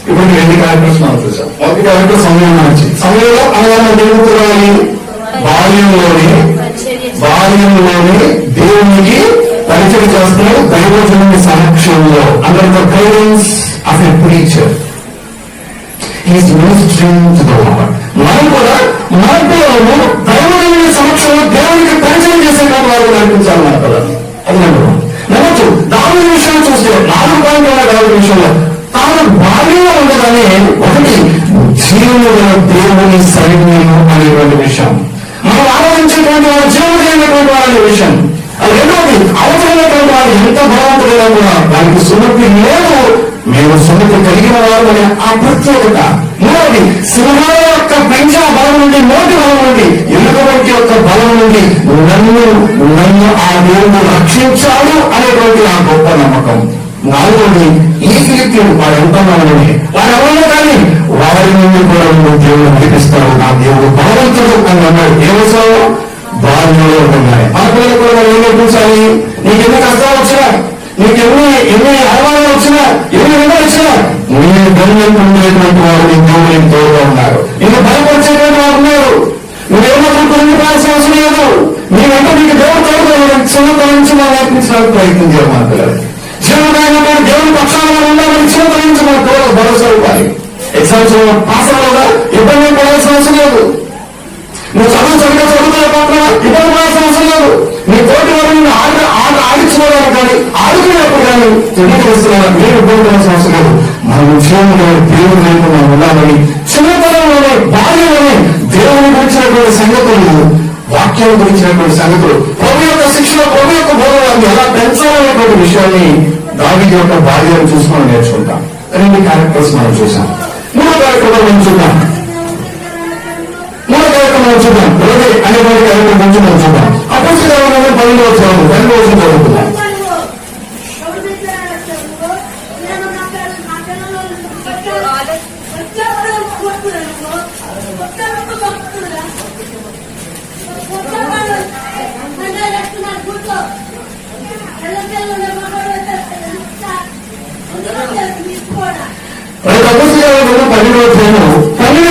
ఇప్పుడు 2 క్యారెక్టర్స్ మనం చూసాం. మొదటి క్యారెక్టర్ సమయం నుంచి, సమయంలో అనగా దేవుని బాల్యంలోని దేవునికి పరిచయం చేస్తున్నాడు దైవజనుని సమక్షంలో. Under the guidance of a preacher is ministering to the lord. మనం కూడా మన పిల్లలను దైవజనుని సమక్షంలో దేవునికి పరిచయం చేసేటువంటి వారు నడిపించాలి మన పిల్లలు. అది నమ్మచ్చు. దాని విషయం చూస్తే 4 పాయింట్లు ఉన్నాయి. దాని విషయంలో తాను బాల్యంలో ఉండగానే ఒకటి జీవన దేవుని సైన్యము అనేటువంటి విషయం, మనం ఆలోచించేటువంటి వాడు జీవనటువంటి వాడు అనే విషయం. అది రెండవది అవసరమైనటువంటి వాడు ఎంత బలవంతుడైనా కూడా దానికి సున్నతి లేదు, మేము సున్నతి కలిగిన వారు అనే ఆ ప్రత్యేకత. మూడవది సింహాల యొక్క పెంచ బలం నుండి, నోటి బలం నుండి, ఎలుక వంటి యొక్క బలం నుండి నన్ను ఆ దేవుడు రక్షించాడు అనేటువంటి ఆ గొప్ప నమ్మకం. 4వది ఈ ఫిలిప్పీయులు వాడు ఎంతమంది వారెవరో కానీ వారి నుండి కూడా దేవుడు నడిపిస్తాడు. నా దేవుడు బలవంతుడు అని అన్నాడు. ఏమవుతావు బాల్యంలో ఉన్నాయి. మన పిల్లలు కూడా మనం ఏం నేర్పించాలి? నీకు ఎన్ని కష్టాలు వచ్చినా, నీకు ఎన్ని అవమానాలు వచ్చినా, ఎన్ని విధాలు వచ్చినా, నేను గమ్యం ఉండేటువంటి వాడు నీ దేవుడు తోడుగా ఉన్నారు. నిన్ను భయపరిచేటువంటి వాడు ఉన్నారు. నువ్వేమో పొందిపోవాల్సిన అవసరం లేదు. నీవంటే నీకు దేవుడు తోడుగా చిన్నతల నుంచి మనం నేర్పించడానికి ప్రయత్నం చేయాలి. మన పిల్లలకి జీవనమైన దేవుని పక్షాలను ఉండాలని చిన్నతల నుంచి మన పిల్లలకు భరోసా ఇవ్వాలి. ఎగ్జామ్స్ పాస్ అవ్వగా ఇబ్బంది పడాల్సిన అవసరం లేదు. నువ్వు సరిగ్గా చదువుతున్నా ఇబ్బంది పడాల్సిన అవసరం లేదు. నీ తోటి వారిని ఆడించుకోవడానికి కానీ ఆడుకునేప్పుడు కానీ తెలియజేస్తున్నా మీరు ఇబ్బంది పడాల్సిన అవసరం లేదు. మన విషయంలో దేవుని వైపు మనం ఉండాలని చిన్నతనంలోనే బాల్యంలోనే దేవుని గురించినటువంటి సంగతులు, వాక్యాల గురించినటువంటి సంగతులు, ప్రభు యొక్క శిక్షణ, ప్రభు యొక్క బోధనని ఎలా పెంచాలనేటువంటి విషయాన్ని దావీదు యొక్క బాల్యాన్ని చూసి మనం నేర్చుకుంటాం. 2 క్యారెక్టర్స్ మనం చూసాం. 3వ క్యారెక్టర్ మనం చూద్దాం. రోజే అనేటువంటి క్యారెక్టర్ గురించి మనం చూద్దాం. అపోస్తలుల 12వ అధ్యాయం చదువుతున్నాం.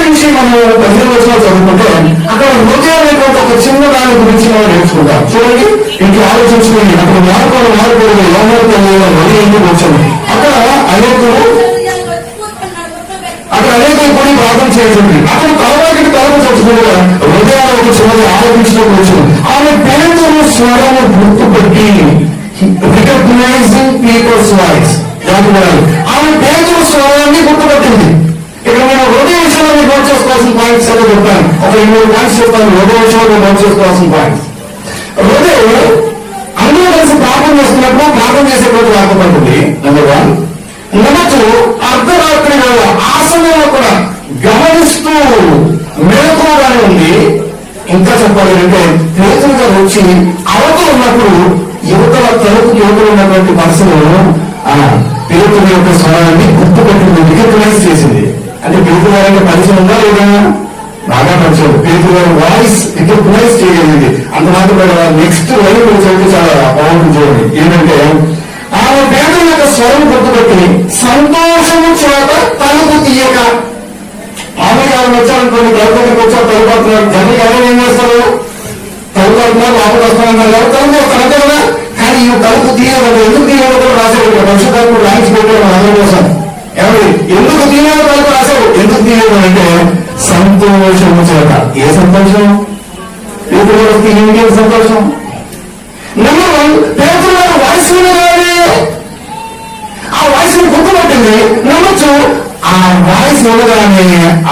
నుంచి మనం 15 వచనాలు చదువుకుంటే అక్కడ హృదయం అనేటువంటి ఒక చిన్న దాని గురించి మనం నేర్చుకుంటాం. చూడండి, ఇంట్లో ఆలోచించుకోండి. అక్కడ మారుకోవడం లోపలికి వరి ఎందుకు వచ్చింది. అక్కడ అనేకులు పోయి ప్రార్థన చేయండి. అక్కడ తలవాటికి తలపు చచ్చుకుంటే హృదయాలు ఒక చిన్నది ఆలోచించినప్పుడు వచ్చింది. ఆమె పేరును స్వరము గుర్తుపెట్టి రికగ్నైజింగ్ పీపుల్స్ వాయిస్. ఆమె పేరు స్వరాన్ని గుర్తుపెట్టింది. ఇక్కడ నేను హృదయ విషయంలో నోట్ చేసుకోవాల్సిన పాయింట్స్ ఏదో చెప్పాను. ఒక 2 పాయింట్స్ చెప్తాను. హృదయ విషయంలో నోట్ చేసుకోవాల్సిన పాయింట్స్. హృదయం అందరూ కలిసి ప్రార్థన చేస్తున్నప్పుడు ప్రార్థన చేసేటువంటి రాకపోతుంది. నెంబర్ 1. నెంబర్ 2, అర్ధరాత్రి వేళ ఆ సమయంలో కూడా గమనిస్తూ మెలకువగానే ఉంది. ఇంకా చెప్పాలి అంటే పేతురు గారు వచ్చి అవతల ఉన్నప్పుడు యువతల తలుపుకి యువతలు ఉన్నటువంటి పర్సన్ పేతురు యొక్క స్వరాన్ని గుర్తుపెట్టింది, రికగ్నైజ్ చేసింది. అంటే పేతురు గారి పరిచయం ఉందా లేదా? బాగా పరిచయం. పేతురు గారి వాయిస్ రికగ్నైజ్ చేయగలిగింది. అంత మాత్రం నెక్స్ట్ లైన్ చదివితే చాలా బాగుంటుంది. చూడండి ఏంటంటే, ఆమె పేతురు యొక్క స్వరం గుర్తుపెట్టి సంతోషము చేత తలుపు తీయక. మామూలుగా వచ్చారనుకోండి, తలుపుకి వచ్చారు, తలుపుతున్నారు. జనం ఎవరు ఏం చేస్తారు? తలుపుతున్నారు, లోపలికి వస్తారన్నారు, తలుపు వస్తారు అంతే కదా. కానీ ఈ తలుపు తీయడం ఎందుకు తీయడం కూడా రాశాడు. పరిశుద్ధాత్మ రాయించి పెట్టాడు అందరి కోసం. ఎవరి ఎందుకు తీయడం తలుపు రాశాడు? ఎందుకు తీయడం అంటే సంతోషము చేత. ఏ సంతోషం? ఇంకేం సంతోషం? నెంబర్ 1, పేతురు గారు వాయిస్ వినగానే ఆ వాయిస్ గుర్తుపట్టింది. నెంబర్ 2, ఆ వాయిస్ వినగానే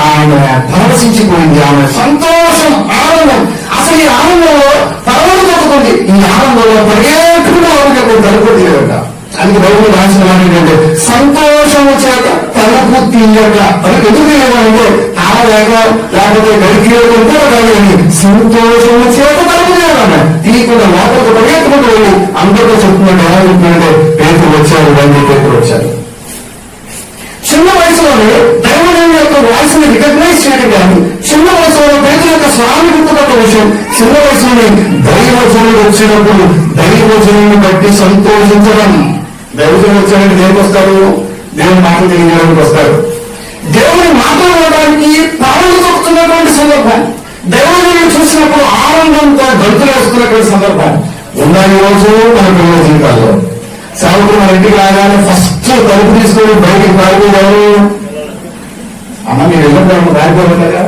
ఆమె పరవశించిపోయింది. ఆమె సంతోషం, ఆనందం. అసలు ఈ ఆనందంలో పరవలు తగ్గుతుంది. ఈ ఆనందంలో పరిగెట్టుకుంటూ ఆమెకు తలుపు తీయట. అందుకే బైబిల్ రాసిన మాట ఏంటంటే సంతోషము చేత తలుపు తీయక తలుపు ఎందుకు తీయమంటే తాళలేక లేకపోతే గడికేయకుంటే కానీ సంతోషము చేత తలుపు తీయాలన్నా తీయకుండా లోపలికి పరిగెత్తుకుంటూ వెళ్ళి అందరితో చెప్తున్నాడు. ఎలా చెప్తున్నాడంటే పేతురు వచ్చారు, రండి పేతురు వచ్చారు. చిన్న వయసులోనే దైవజనుల యొక్క వాయిస్ని రికగ్నైజ్ చేయడం కానీ, చిన్న వయసులో పేతురు యొక్క స్వామి గుర్తుపట్టే విషయం, చిన్న వయసులోనే దైవజనుడు వచ్చినప్పుడు దైవజనుని బట్టి సంతోషించడం. దైవజనుడు వచ్చాడంటే దేనికి వస్తారు? దేవుని మాటలు తెలియజేయడానికి వస్తారు. దేవుని మాట్లాడడానికి పాలన తొక్కుతున్నటువంటి సందర్భం, దైవజనుడు చూసినప్పుడు ఆనందంతో గంతులు వేస్తున్నటువంటి సందర్భం ఉన్నాయి. రోజు మన పిల్లల జీవితాల్లో సేవకులు మన ఇంటికి రాగానే ఫస్ట్ తలుపు తీసుకొని బయటికి పారిపోయారు. అమ్మ మీరు వెళ్ళినప్పుడు పారిపోయారా?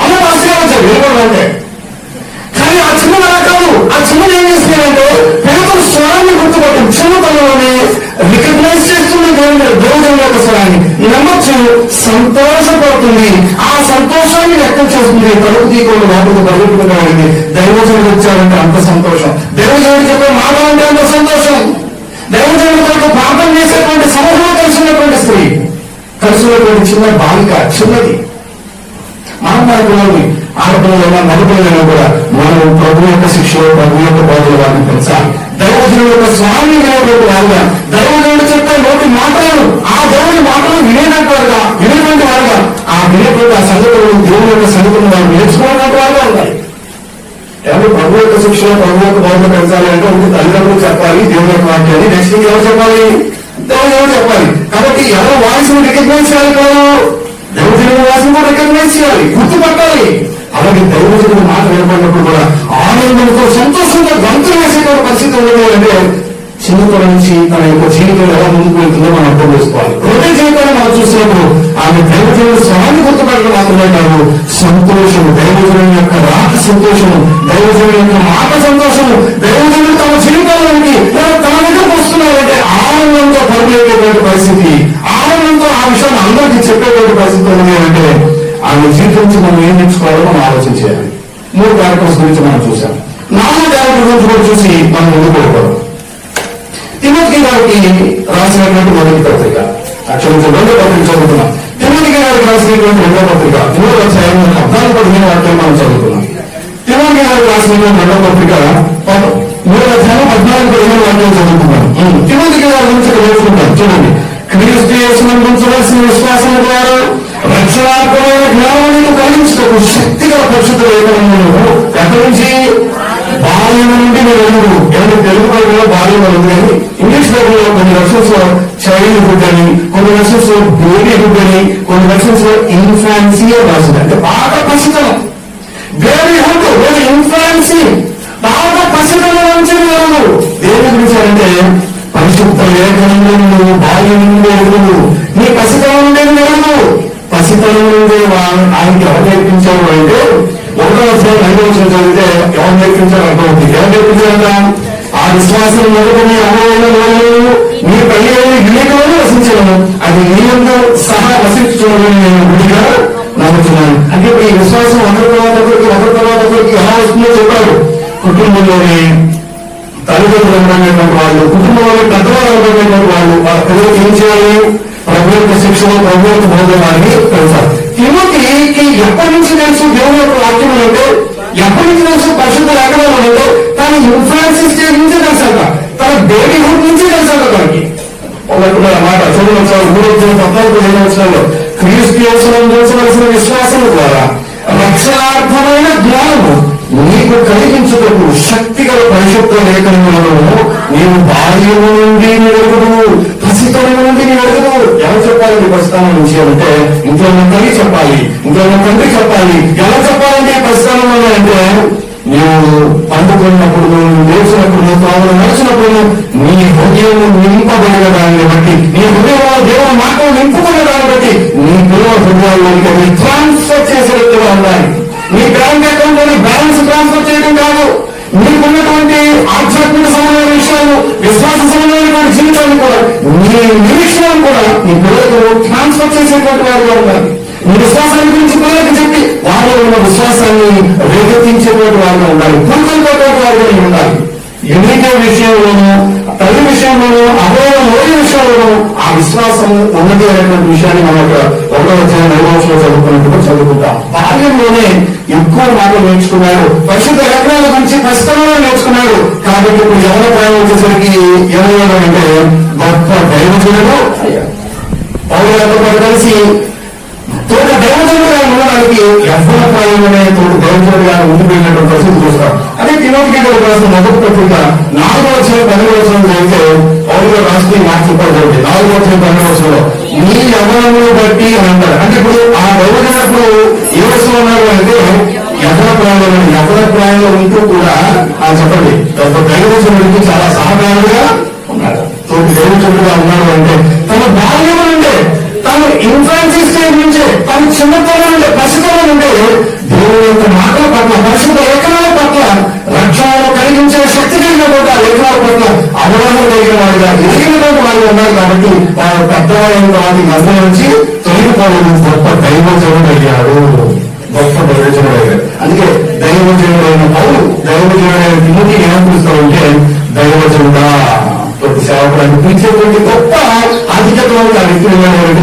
అమ్మ ఫస్ట్గా వచ్చారు వెళ్ళిపోవాలంటే. కానీ ఆ చిన్న కాదు, ఆ చిన్నది ఏం చేస్తున్నారంటే పేదల స్వరాన్ని గుర్తుపట్టడం, చిన్నతనంలోనే రికగ్నైజ్ చేస్తుంది దేవుని యొక్క స్వరాన్ని నమ్మచ్చు, సంతోషపడుతుంది. ఆ సంతోషాన్ని వ్యక్తం చేస్తుంది. తలుపు తీయకుండా లోపలికి పరిగెట్టుకునేవాడిని దైవజనుడు వచ్చారంటే అంత సంతోషం, దైవజనుడు చెప్పే మాట అంటే అంత సంతోషం. దైవజనుడితో ప్రార్థన చేసేటువంటి సమూహంలో కలిసినటువంటి స్త్రీ, కలిసినటువంటి చిన్న బాలిక, చిన్నది. మనం మన పిల్లల్ని ఆడపిల్లలైనా మగపిల్లలైనా కూడా మనం ప్రభు యొక్క శిక్షలో ప్రభు యొక్క బోధన వారిని పెంచాలి. దైవజనుడు యొక్క స్వామి వినేటువంటి వారుగా, దైవజనుడు చెప్పే నోటి మాటలను ఆ దేవుని మాటలు వినేటువంటి వారుగా, ఆ వినేటువంటి ఆ సంగతులను దేవుని యొక్క సంగతులను వారు నేర్చుకునేటువంటి వారుగా ఉండాలి. ఎవరు ప్రభు యొక్క శిక్షలో ప్రభు యొక్క బోధన పెంచాలి అంటే ఒకటి తల్లిదండ్రులు చెప్పాలి దేవుని యొక్క వాక్యాన్ని, నెక్స్ట్ ఎవరు చెప్పాలి? దేవుడు చెప్పాలి. కాబట్టి ఎవరు వాయిస్ రికగ్నైజ్ చేయాలి కదా, దైవజనుడి వాయిస్ కూడా రికగ్నైజ్ చేయాలి, గుర్తుపట్టాలి. అలాగే దైవజనుడి మాట వినపడినప్పుడు కూడా ఆనందంతో సంతోషంగా గంతులు వేసేటువంటి పరిస్థితి ఉండదు. అంటే చిన్నతనం నుంచి తన యొక్క జీవితం ఎలా ముందుకు వెళ్తుందో మనం అర్థం చేసుకోవాలి. హృదయ జీవితాన్ని మనం చూసినప్పుడు ఆమె దైవజనుడి స్వరాన్ని గుర్తుపట్టడం మాత్రమే కాదు, సంతోషము, దైవజనుడి యొక్క రాక సంతోషము, దైవజనుడి యొక్క మాట సంతోషము, దైవజనుడు తమ జీవితంలోకి తన దగ్గరకు వస్తున్నారంటే ఆనందంతో పనిచేసేటువంటి పరిస్థితి, ఆనందంతో ఆ విషయాన్ని అందరికీ చెప్పేటువంటి పరిస్థితి ఉంది. అంటే ఆమె జీవితం నుంచి మనం ఏం నేర్చుకోవాలో మనం ఆలోచించాలి. 3 క్యారెక్టర్స్ గురించి మనం చూసాం. 4వ క్యారెక్టర్ గురించి కూడా చూసి మనం ముందుకు వెళ్ళిపోవడం. తిమోతి గారికి రాసినటువంటి మొదటి పత్రిక, అక్షరం 2వ పత్రిక చదువుతున్నాం. తిమోతి గారికి రాసినటువంటి 2వ పత్రిక 3వ అధ్యాయం 14-15 వాక్యాలు మనం చదువుతున్నాం. తిమోతి గారికి రాసినటువంటి 2వ పత్రిక 3వ అధ్యాయం 14-15 వాక్యాలు చదువుతున్నాం. తిమోతి గారి గురించి నేర్చుకుంటాం. చూడండి, క్రీస్తు యేసునందు ఉంచవలసిన విశ్వాసం ద్వారా రక్షణాత్మకమైన జ్ఞానాన్ని కలిగించటకు శక్తిగా పరిశుద్ధ లేఖనములను ఎక్కడి నుంచి? బాల్యం నుండి మీరు ఎదురు. ఎవరు తెలుగు బైబిల్లో బాల్యం ఉంది కానీ ఇంగ్లీష్ బైబిల్లో కొన్ని వెర్షన్స్ లో చైల్డ్ హుడ్ అని, కొన్ని వెర్షన్స్ లో బేబీ హుడ్ అని, కొన్ని వెర్షన్స్ లో ఇన్ఫాన్సీ రాసింది. అంటే బాగా పసితనం, బేబీ హుడ్, ఇన్ఫాన్సీ, బాగా పసితనం నుంచి మీరు దేని గురించి అంటే పరిశుద్ధ లేఖనంలో నువ్వు బాల్యం నుండి ఎదురు, నీ పసితనం ఉండేది ఎదురు. పసితనం నుండి ఆయనకి ఎవరు నేర్పించారు అంటే 1వ అధ్యాయం 5వ వచనం చదివితే ఎవరు నేర్పించారు అర్థమవుతుంది. ఎవరు నేర్పించారంట? ఆ విశ్వాసం మొదటి అనుభవం నీ పల్లెలు వివేకంలో వసించను, అది నీయందు సహా వసించుకోవాలని నేను గుడిగా నమ్ముతున్నాను. అంటే ఇప్పుడు ఈ విశ్వాసం ఒకరి తర్వాత ఒకరికి ఎలా వస్తుందో చెప్పారు. కుటుంబంలోని తల్లిదండ్రులు ఉండేటువంటి వాళ్ళు, కుటుంబంలోని పెద్దవాళ్ళు ఉండేటువంటి వాళ్ళు, వాళ్ళ పిల్లలకి ఏం చేయాలి? ప్రభు యొక్క శిక్షణ, ప్రభు యొక్క బోధనాన్ని తెలుసారు. తిమోతికి ఎప్పటి నుంచి తెలుసు దేవుని యొక్క వాక్యం అంటే? ఎప్పటి నుంచి తెలుసు పరిశుద్ధ లేఖనాలు అంటే? తన ఇన్ఫ్లుయెన్స్ స్టేజ్ నుంచే తెలుసాక, తన బేబీహుడ్ నుంచే తెలుసాక తనకి. ఒకటి మాట చదువు 3:14-15 క్రీస్తు యేసునందు ఉంచవలసిన విశ్వాసం ద్వారా రక్షణార్థమైన జ్ఞానము నీకు కలిగించుటకు శక్తిగల పరిశుద్ధ లేఖనములను నీవు బాల్యము నుండి నిలగదు, పసితనం నుండి నిలగదు. ఎవరు చెప్పాలి నీ పసితనం నుంచి అంటే? ఇంట్లో ఉన్న తల్లి చెప్పాలి, ఇంట్లో ఉన్న తండ్రి చెప్పాలి. ఎలా చెప్పాలంటే పసితనం అంటే నీవు పండుకున్నప్పుడు, నువ్వు లేచినప్పుడు, నువ్వు తాను నడిచినప్పుడు నీ హృదయం నింపబడిన దాన్ని బట్టి, నీ హృదయంలో దేవుని మాటలు నింపుకున్న దాన్ని బట్టి నీ పిల్లల హృదయాల్లోకి అది ట్రాన్స్ఫర్ చేసేటట్టుగా ఉండాలి. నీ బ్యాంక్ అకౌంట్ లోని బ్యాలెన్స్ ట్రాన్స్ఫర్ చేయడం కాదు, నీకున్నటువంటి ఆధ్యాత్మిక సంబంధమైన విషయాలు, విశ్వాస సంబంధమైనటువంటి జీవితాన్ని కూడా, నీ నిరీక్షణను కూడా నీ పిల్లలకు ట్రాన్స్ఫర్ చేసేటువంటి వారుగా ఉండాలి. నీ విశ్వాసాన్ని గురించి పిల్లలకు చెప్పి వారిలో ఉన్న విశ్వాసాన్ని రేకెత్తించేటువంటి వారుగా ఉండాలి, పురుషులతో వారుగా ఉండాలి. ఎన్నిక విషయంలోనూ తల్లి విషయంలోనూ అపోహ విషయంలోనూ ఆ విశ్వాసం ఉన్నది అనేటువంటి విషయాన్ని మనం ఒకటో అధ్యాయం 9వ చదువుకున్నట్టుగా చదువుకుంటాం. బాల్యంలోనే ఎక్కువ మాటలు నేర్చుకున్నాడు, పరిశుద్ధ లేఖనాల గురించి ప్రస్తుతంలో నేర్చుకున్నాడు. కాబట్టి ఇప్పుడు యవ్వన ప్రాయం వచ్చేసరికి ఏమయ్యాడు అంటే గొప్ప దైవజనుడు అయ్యాడు. పౌరులతో పాటు కలిసి తోట దైవజనుడుగా ఉండడానికి యవ్వన ప్రాయంలోనే తోట దైవజనుడుగా ఉండిపోయినటువంటి పరిస్థితి చూస్తాం. అదే తిమోతికి రాసిన మొదటి పత్రిక 4వ అధ్యాయం 10వ వచనంలో అయితే పౌరులు రాష్ట్రీయ మాట చెప్పాలి. 4వ అధ్యాయం 10వ వచనంలో నీ యవ్వనమును బట్టి అని అంటారు. అంటే ఇప్పుడు ఆ దైవజనుడు ఏ వయసులో ఉన్నారు అంటే యవ్వన ప్రాయంలో ఉంటూ కూడా చెప్పండి దైవజనుడికి చాలా సహకారుగా ఉన్నాడు, తోటి దైవజనుడుగా ఉన్నాడు. అంటే తన బాల్యం నుండే, తను ఇన్ఫాన్సీ స్టేజ్ నుంచే, తను చిన్నతనం నుండే, పసితనం నుండే దేవుని యొక్క మాటల పట్ల, పరిశుద్ధ లేఖనాల పట్ల, రక్షణను కలిగించే శక్తి కలిగినటువంటి ఆ లేఖనాల పట్ల అవగాహన కలిగిన వాడిగా ఎదిగినటువంటి వాడు ఉన్నారు. కాబట్టి వారు పెద్దవాళ్ళ వాటి మధ్య నుంచి తొలగిపోలేదు. గొప్ప దైవజనుడు అయ్యాడు, గొప్ప దైవజనుడు అయ్యాడు. అందుకే దైవజనుడైన పౌలు, దైవజనుడైన తిమోతి ఏమనిపిస్తామంటే దైవజనుడా ప్రతి సేవకులను పిలిచేటువంటి గొప్ప ఆధిక్యతలో ఆ వ్యక్తులు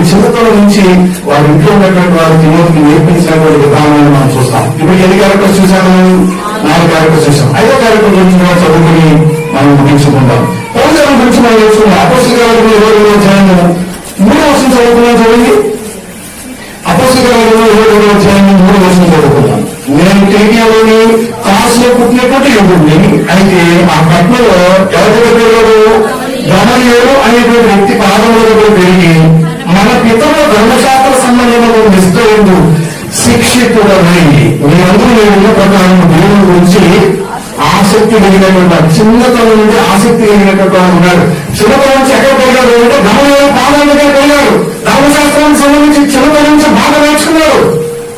చిన్నతనం నుంచి వారి ఇంట్లో ఉన్నటువంటి వారు తిమోతికి నేర్పించినటువంటి విధానాన్ని మనం చూస్తాం. ఇప్పుడు ఎన్ని క్యారెక్టర్స్ చూసాము? 4 క్యారెక్టర్స్ చూసాం. 5వ క్యారెక్టర్ గురించి కూడా చదువుకుని మనం ముగించుకుంటాం. పౌరుల గురించి మనం నేర్చుకున్నాం. అపోస్తలుల కార్యాలు 20వ అధ్యాయము 3వ వచనం చదువుకున్నాం. చూడండి, అపోస్తలుల కార్యాలు 20వ అధ్యాయము 3వ వచనం చదువుకున్నాం. నేను కేనియాలోని కాసులో పుట్టినటువంటి యువకుడిని. అయితే ఆ పట్టణంలో ఎవరి పేరు గమనియుడు అనేటువంటి వ్యక్తి పాదములకు పెరిగి మన పితరుల ధర్మశాస్త్ర సంబంధంలో నిష్ఠయందు శిక్షితుడమై మీరందరూ నేను ప్రకారం దేవుని గురించి ఆసక్తి కలిగినటువంటి చిన్నతనం నుండి ఆసక్తి కలిగినటువంటి వాడు ఉన్నాడు. చిన్నతనం నుంచి ఎక్కడ పెరిగాడు అంటే గమనియుడు పాదాల దగ్గర పెరిగాడు. ధర్మశాస్త్రానికి సంబంధించి చిన్నతనం నుంచి బాగా నేర్చుకున్నాడు.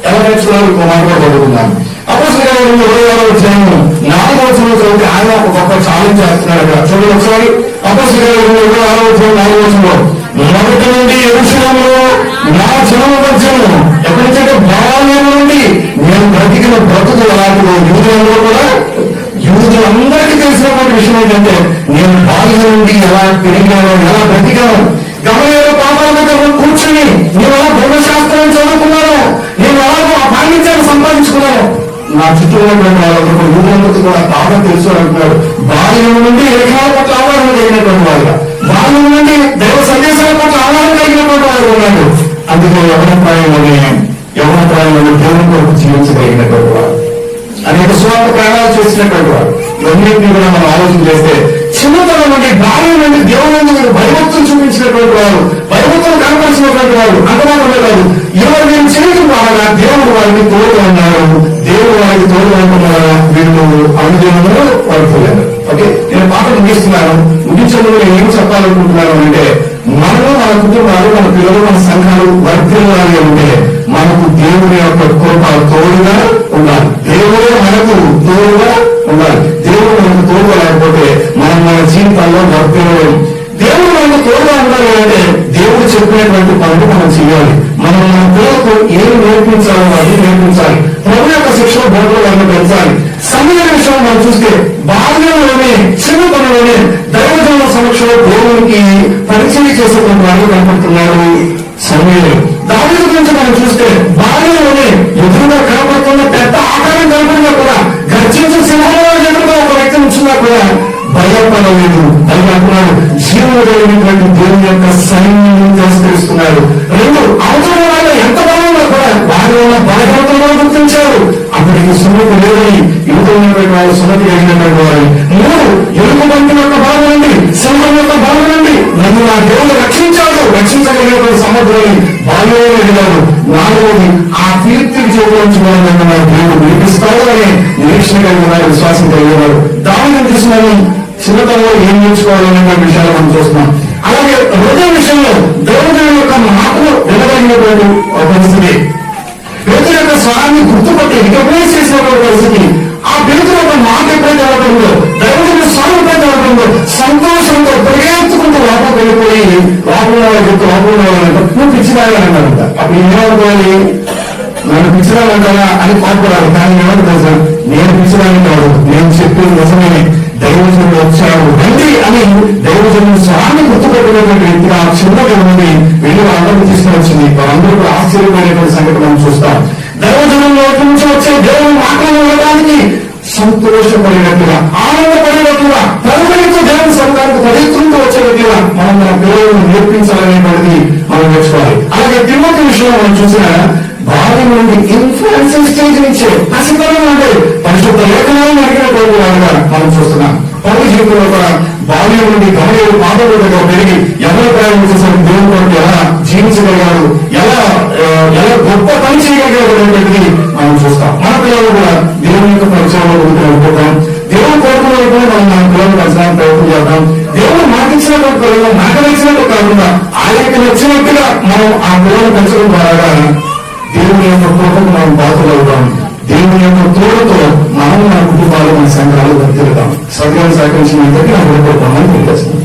ఎలా నేర్చుకున్నారు? ఇంకో మాటగా చదువుకున్నాను. అపోస్తలుల కార్యాలు 20వ అధ్యాయము 4వ వచనం చదివితే ఆయన ఒక గొప్ప ఛాలెంజ్ చేస్తున్నాడు అక్కడ. చూడండి ఒకసారి. అపోస్తలుల కార్యాలు 20వ అధ్యాయం 4వ వచనంలో మొదటి నుండి యెరూషలేములో నా జనము మధ్యను, ఎక్కడి నుంచి అంటే బాల్యం నుండి నేను బ్రతికిన బ్రతుకు అలాంటిదో యూదులందరూ కూడా, యూదులందరికీ తెలిసినటువంటి విషయం ఏంటంటే నేను బాల్యం నుండి ఎలా పెరిగానో, ఎలా బ్రతికాను. గమనియుడు పాదాల దగ్గర కూర్చుని నేను ఎలా ధర్మశాస్త్రాన్ని చదువుకున్నాను, నేను ఎలాగో ఆ పాండిత్యాన్ని సంపాదించుకున్నాను. నా చుట్టూ ఉన్నటువంటి వాళ్ళందరూ యూదులందరికీ కూడా బాగా తెలుసు అంటున్నాడు. బాల్యం నుండి లేఖనాల పట్ల అవగాహన కలిగినటువంటి వాళ్ళుగా, బాల్యం నుండి దైవ సందేశాల పట్ల అవగాహన కలిగినటువంటి వాళ్ళు ఉన్నాడు. అందుకే యవ్వన ప్రాయంలోనే దేవుని కొరకు జీవించగలిగినటువంటి వాడు, అనేక స్వార్థ ప్రయాణాలు చేసినటువంటి వాడు. ఇవన్నింటినీ కూడా మనం ఆలోచన చేస్తే చిన్నతనం నుండి బాల్యం నుండి దేవుని భయభక్తులు చూపించినటువంటి వారు, భయభక్తులు కనపరిచినటువంటి వారు. అంతమాత్రమే కాదు, 20 చేయడం ద్వారా దేవుడు వారికి తోడుగా ఉన్నారు. దేవుడు వారికి తోడుగా ఉంటున్నారా వీళ్ళు అనుదినంలో పడుకోలేదు. ఓకే, నేను పాట ముగిస్తున్నాను. ముగించడంలో నేను ఏం చెప్పాలనుకుంటున్నాను అంటే మనము, మన కుటుంబాలు, మన పిల్లలు, మన సంఘాలు వర్ధిల్లాలి అంటే మనకు దేవుని యొక్క కృప తోడుగా ఉండాలి. దేవుడే మనకు తోడుగా ఉండాలి. దేవుడు మనకు తోడుగా లేకపోతే మనం మన జీవితాల్లో వర్ధిల్లలేము. దేవుడు మనకు తోడుగా ఉండాలి అంటే దేవుడు చెప్పినటువంటి పనులు మనం చేయాలి. మనం మన పిల్లలకు ఏం నేర్పించాలో అది నేర్పించాలి. ప్రభు యొక్క శిక్షణ బోధన వారిని పెంచాలి. సమయం విషయంలో మనం చూస్తే బాల్యంలోనే, చిన్నతనంలోనే దైవజనుల సమక్షంలో దేవునికి పరిచయం చేసేటువంటి వారు కనపడుతున్నారు సమయంలో. దావీదు గురించి మనం చూస్తే బాల్యంలోనే ఎదురుగా కనపడుతున్న పెద్ద ఆకారం కనపడినా కూడా, గర్జించే సింహంలో ఎదురుగా ఒక వ్యక్తి ఉంచున్నా కూడా భయపడలేదు. అది అంటున్నాడు, జీవన కలిగినటువంటి దేవుని యొక్క సైన్యం తిరస్కరిస్తున్నాడు. 2 అవసరం వల్ల ఎంత బలంలో కూడా వారి వల్ల బలహీనతలను గుర్తించారు. అప్పటికి సున్నతి లేదని యువత ఉన్నటువంటి వాళ్ళు సున్నతి కలిగినటువంటి వారు. 3 ఎలుగు బంటి యొక్క బాధ నుండి, సింహం యొక్క బాధ నుండి నన్ను నా దేవుడు రక్షించగలిగినటువంటి సముద్రాన్ని బాల్యంలో వెళ్ళారు. 4వది ఆ కీర్తి జీవించి నన్ను నా దేవుడు వినిపిస్తాడు అనే నిరీక్షణ కలిగిన విశ్వాసం కలిగినారు. దానిని తీసుకుని చిన్నతనంలో ఏం నేర్చుకోవాలనే విషయాలు మనం చూస్తున్నాం. అలాగే హృదయ విషయంలో దేవుని యొక్క మాటలు వినగలిగినటువంటి పరిస్థితి, పేతురు యొక్క స్వరాన్ని గుర్తుపట్టి రికగ్నైజ్ చేసినటువంటి పరిస్థితి, ఆ పేతురు యొక్క మాట ఎప్పుడైతే అవడంలో, దైవజనుల స్వరం ఎప్పుడైతే అవడంలో సంతోషంతో పరిగెత్తుకుంటూ లోపలికి వెళ్ళిపోయి లోపల నువ్వు పిచ్చిదాగానంట. అప్పుడు ఏమనుకోవాలి? నన్ను పిచ్చిదానంటారా అని కోపడాలి. కానీ ఏమంటే తెలుసా, నేను పిచ్చిదాన్ని కాదు, నేను చెప్పేది నిజమే. దైవజనుడు వచ్చాడు రండి అని దైవజనుడు కలిగినటువంటి వ్యక్తిగా ఆ చిన్నగా ఉంది వెళ్ళి వాళ్ళందరూ తీసుకుని వచ్చింది. వారందరూ కూడా ఆశ్చర్యపోయినటువంటి సంగతి మనం చూస్తాం. దైవజనంలో నుంచి వచ్చే దేవుని మాటలు వినడానికి సంతోషపడినట్టుగా, ఆనందపడినట్టుగా, పరమేశ్వర దేవుని సంఘానికి పవిత్రంతో వచ్చేటట్టుగా మనం మన పిల్లలను నేర్పించాలనేటువంటిది మనం నేర్చుకోవాలి. అలాగే తిమ్మతి విషయంలో మనం చూసిన బాల్యం నుండి ఇన్ఫ్లుయెన్స్ స్టేజ్ నుంచే పసితనం అంటే పరిశుద్ధ లేఖనాలను అడిగినటువంటి వారుగా మనం చూస్తున్నాం. పౌరు జీవితంలో కూడా బాల్యం నుండి గమనించిన పాపల దగ్గర పెరిగి ఎవరి ప్రయాణం చేసిన దేవుని కొరకు ఎలా జీవించగలిగారు, ఎలా గొప్ప పని చేయగలిగేటువంటిది మనం చూస్తాం. మన పిల్లలు కూడా దేవుని యొక్క పరిచయంలో ఉంటున్నాం. దేవుని కోరుకునే కూడా మనం మన పిల్లలు కలిసడానికి ప్రయత్నం చేద్దాం. దేవుడు మాటించినటువంటి పిల్లలు మాట్లాడించినట్టు కాకుండా ఆయనకి నచ్చినట్టుగా మనం ఆ పిల్లలు పెంచడం ద్వారా దేవుని యొక్క కృపకు మనం బాధ్యులవుతాం. దేవుని యొక్క తోడుతో మనం మన కుటుంబాలు మన సంఘాలు వర్తిల్లుతాం. సత్యాన్ని సహకరించినందుకు నా కోరుకుంటామని తెలియజేస్తున్నాం.